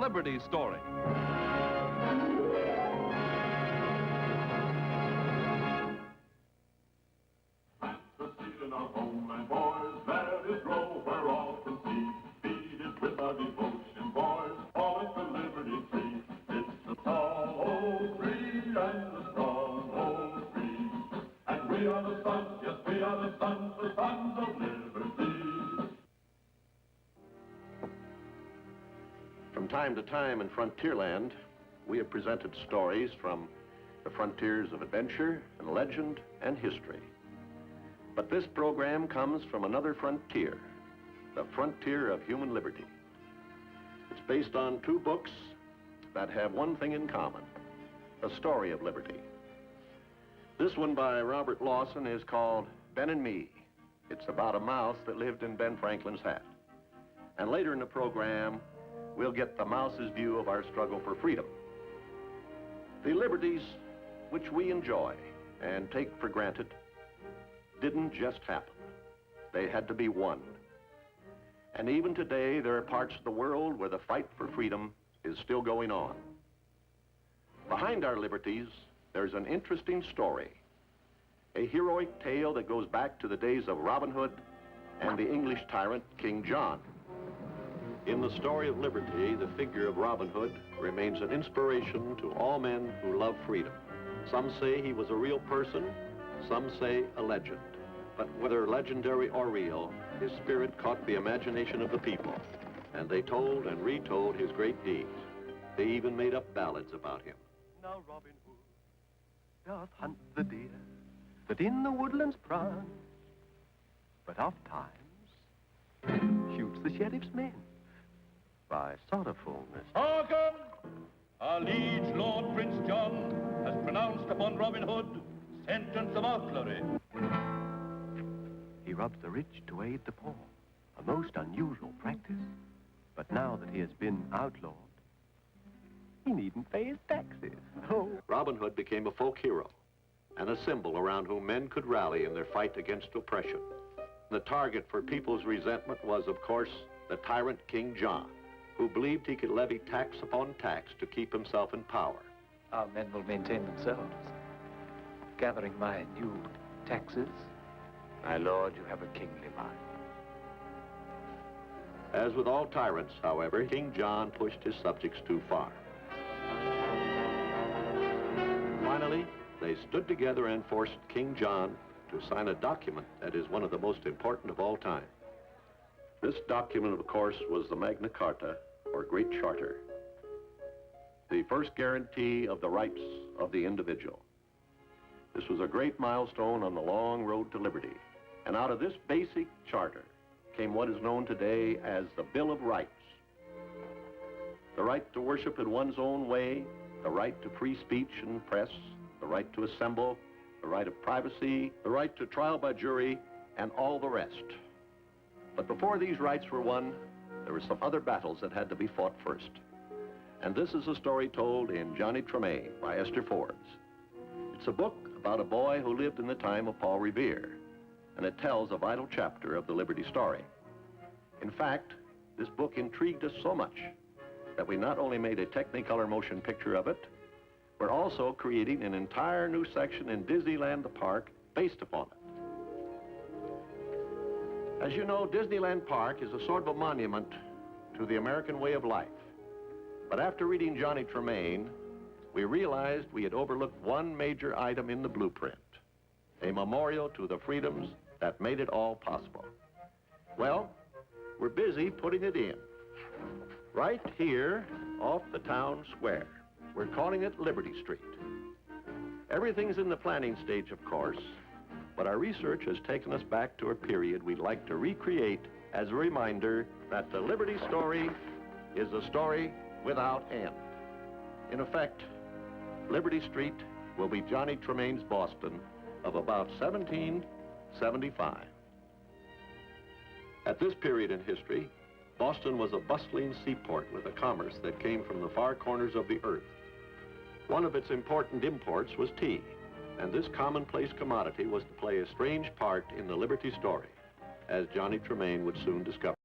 Liberty Story. The season of home and boys, let it grow where all can see. Feed it with a devotion, boys, call it the Liberty Tree. It's the tall old tree and the strong old tree. And we are the sons, yes, we are the sons of liberty. From time to time in Frontierland, we have presented stories from the frontiers of adventure and legend and history. But this program comes from another frontier, the frontier of human liberty. It's based on two books that have one thing in common, a story of liberty. This one by Robert Lawson is called Ben and Me. It's about a mouse that lived in Ben Franklin's hat. And later in the program, we'll get the mouse's view of our struggle for freedom. The liberties which we enjoy and take for granted didn't just happen. They had to be won. And even today, there are parts of the world where the fight for freedom is still going on. Behind our liberties, there's an interesting story, a heroic tale that goes back to the days of Robin Hood and the English tyrant, King John. In the story of liberty, the figure of Robin Hood remains an inspiration to all men who love freedom. Some say he was a real person, some say a legend. But whether legendary or real, his spirit caught the imagination of the people, and they told and retold his great deeds. They even made up ballads about him. Now Robin Hood doth hunt the deer that in the woodlands prowd, but oft times shoots the sheriff's men by sorrowfulness. Hearken! Our liege Lord Prince John has pronounced upon Robin Hood sentence of outlawry. He robs the rich to aid the poor, a most unusual practice. But now that he has been outlawed, he needn't pay his taxes. Oh. Robin Hood became a folk hero and a symbol around whom men could rally in their fight against oppression. The target for people's resentment was, of course, the tyrant King John, who believed he could levy tax upon tax to keep himself in power. Our men will maintain themselves, gathering my new taxes. My lord, you have a kingly mind. As with all tyrants, however, King John pushed his subjects too far. Finally, they stood together and forced King John to sign a document that is one of the most important of all time. This document, of course, was the Magna Carta, or Great Charter, the first guarantee of the rights of the individual. This was a great milestone on the long road to liberty. And out of this basic charter came what is known today as the Bill of Rights. The right to worship in one's own way, the right to free speech and press, the right to assemble, the right of privacy, the right to trial by jury, and all the rest. But before these rights were won, there were some other battles that had to be fought first. And this is a story told in Johnny Tremaine by Esther Forbes. It's a book about a boy who lived in the time of Paul Revere, and it tells a vital chapter of the Liberty story. In fact, this book intrigued us so much that we not only made a Technicolor motion picture of it, we're also creating an entire new section in Disneyland the park based upon it. As you know, Disneyland Park is a sort of a monument to the American way of life. But after reading Johnny Tremaine, we realized we had overlooked one major item in the blueprint, a memorial to the freedoms that made it all possible. Well, we're busy putting it in. Right here off the town square. We're calling it Liberty Street. Everything's in the planning stage, of course, but our research has taken us back to a period we'd like to recreate as a reminder that the Liberty story is a story without end. In effect, Liberty Street will be Johnny Tremaine's Boston of about 1775. At this period in history, Boston was a bustling seaport with a commerce that came from the far corners of the earth. One of its important imports was tea, and this commonplace commodity was to play a strange part in the Liberty story, as Johnny Tremaine would soon discover.